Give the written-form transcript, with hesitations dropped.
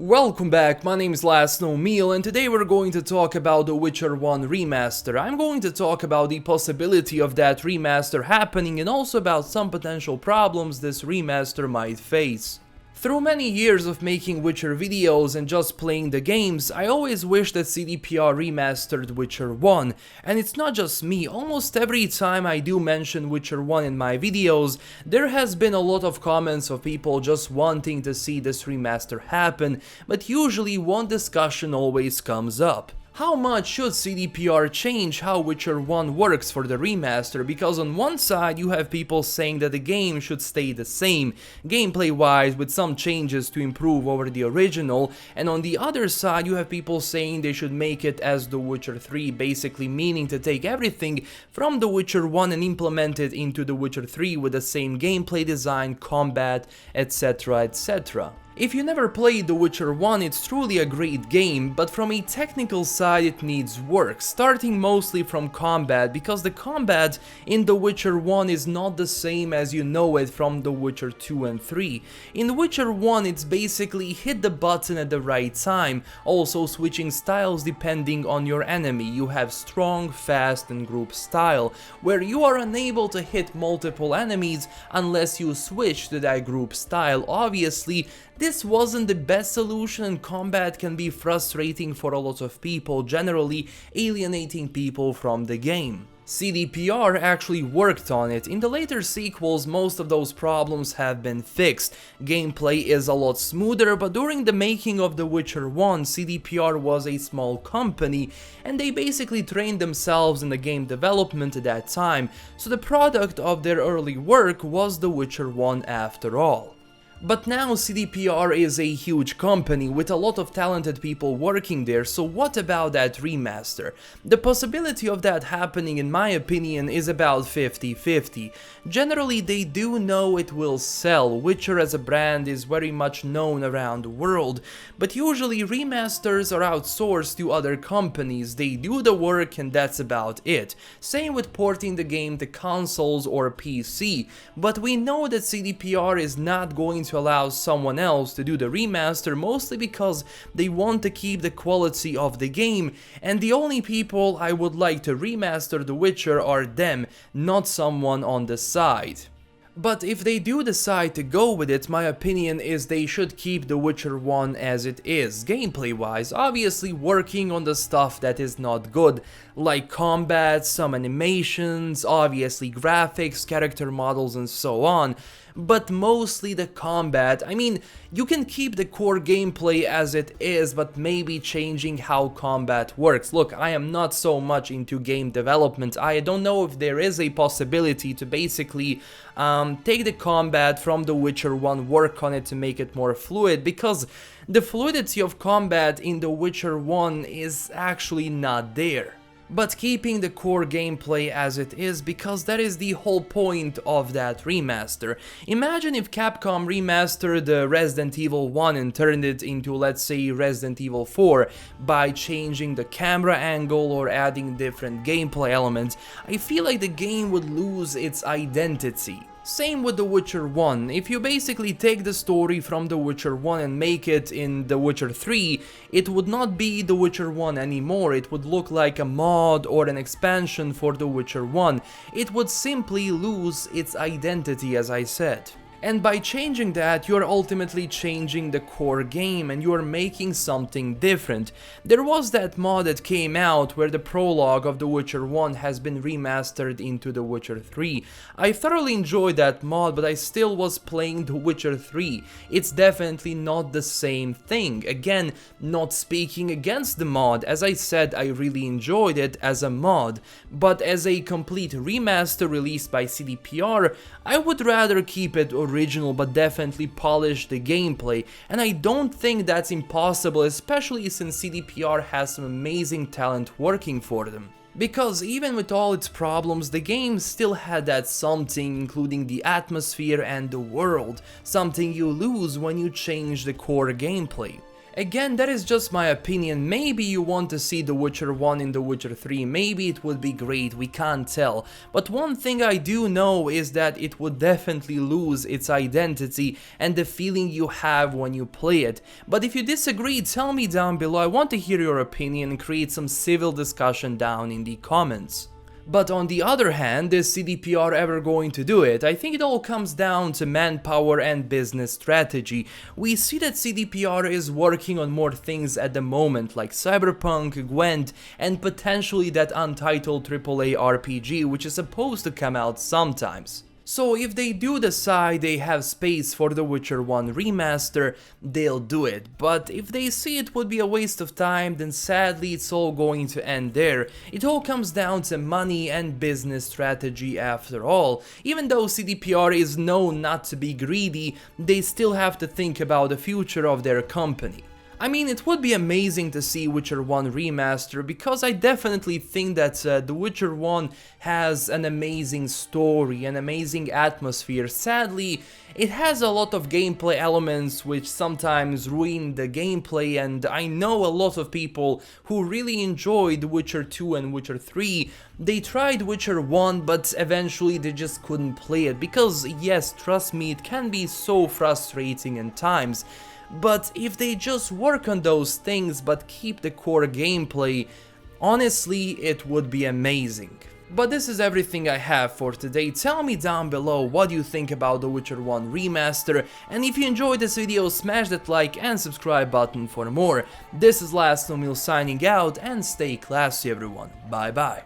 Welcome back, my name is LastKnownMeal and today we're going to talk about The Witcher 1 Remaster. I'm going to talk about the possibility of that remaster happening and also about some potential problems this remaster might face. Through many years of making Witcher videos and just playing the games, I always wished that CDPR remastered Witcher 1, and it's not just me. Almost every time I do mention Witcher 1 in my videos, there has been a lot of comments of people just wanting to see this remaster happen, but usually one discussion always comes up. How much should CDPR change how Witcher 1 works for the remaster? Because on one side you have people saying that the game should stay the same, gameplay wise, with some changes to improve over the original, and on the other side you have people saying they should make it as The Witcher 3, basically meaning to take everything from The Witcher 1 and implement it into The Witcher 3 with the same gameplay design, combat, etc, etc. If you never played The Witcher 1, it's truly a great game, but from a technical side it needs work, starting mostly from combat, because the combat in The Witcher 1 is not the same as you know it from The Witcher 2 and 3. In The Witcher 1 it's basically hit the button at the right time, also switching styles depending on your enemy. You have strong, fast and group style, where you are unable to hit multiple enemies unless you switch to that group style. Obviously, this wasn't the best solution and combat can be frustrating for a lot of people, generally alienating people from the game. CDPR actually worked on it. In the later sequels, most of those problems have been fixed. Gameplay is a lot smoother, but during the making of The Witcher 1, CDPR was a small company, and they basically trained themselves in the game development at that time, so the product of their early work was The Witcher 1 after all. But now CDPR is a huge company with a lot of talented people working there, so what about that remaster? The possibility of that happening, in my opinion, is about 50-50. Generally they do know it will sell. Witcher as a brand is very much known around the world, but usually remasters are outsourced to other companies. They do the work and that's about it. Same with porting the game to consoles or PC, but we know that CDPR is not going to allow someone else to do the remaster, mostly because they want to keep the quality of the game, and the only people I would like to remaster The Witcher are them, not someone on the side. But if they do decide to go with it, my opinion is they should keep The Witcher 1 as it is, gameplay wise, obviously working on the stuff that is not good, like combat, some animations, obviously graphics, character models and so on, but mostly the combat. I mean, you can keep the core gameplay as it is, but maybe changing how combat works. Look, I am not so much into game development. I don't know if there is a possibility to basically take the combat from The Witcher 1, work on it to make it more fluid, because the fluidity of combat in The Witcher 1 is actually not there. But keeping the core gameplay as it is, because that is the whole point of that remaster. Imagine if Capcom remastered Resident Evil 1 and turned it into, let's say, Resident Evil 4 by changing the camera angle or adding different gameplay elements. I feel like the game would lose its identity. Same with The Witcher 1, if you basically take the story from The Witcher 1 and make it in The Witcher 3, it would not be The Witcher 1 anymore, it would look like a mod or an expansion for The Witcher 1, it would simply lose its identity, as I said. And by changing that, you're ultimately changing the core game and you're making something different. There was that mod that came out where the prologue of The Witcher 1 has been remastered into The Witcher 3. I thoroughly enjoyed that mod, but I still was playing The Witcher 3. It's definitely not the same thing. Again, not speaking against the mod, as I said, I really enjoyed it as a mod, but as a complete remaster released by CDPR, I would rather keep it original but definitely polish the gameplay, and I don't think that's impossible, especially since CDPR has some amazing talent working for them. Because even with all its problems, the game still had that something, including the atmosphere and the world, something you lose when you change the core gameplay. Again, that is just my opinion. Maybe you want to see The Witcher 1 in The Witcher 3, maybe it would be great, we can't tell. But one thing I do know is that it would definitely lose its identity and the feeling you have when you play it. But if you disagree, tell me down below, I want to hear your opinion and create some civil discussion down in the comments. But on the other hand, is CDPR ever going to do it? I think it all comes down to manpower and business strategy. We see that CDPR is working on more things at the moment, like Cyberpunk, Gwent, and potentially that untitled AAA RPG, which is supposed to come out sometimes. So if they do decide they have space for The Witcher 1 Remaster, they'll do it, but if they see it would be a waste of time, then sadly it's all going to end there. It all comes down to money and business strategy after all. Even though CDPR is known not to be greedy, they still have to think about the future of their company. I mean, it would be amazing to see Witcher 1 Remaster, because I definitely think that The Witcher 1 has an amazing story, an amazing atmosphere. Sadly, it has a lot of gameplay elements which sometimes ruin the gameplay, and I know a lot of people who really enjoyed Witcher 2 and Witcher 3. They tried Witcher 1, but eventually they just couldn't play it, because yes, trust me, it can be so frustrating at times. But if they just work on those things but keep the core gameplay, honestly, it would be amazing. But this is everything I have for today. Tell me down below what you think about The Witcher 1 Remaster, and if you enjoyed this video, smash that like and subscribe button for more. This is LastKnownMeal signing out, and stay classy everyone. Bye bye.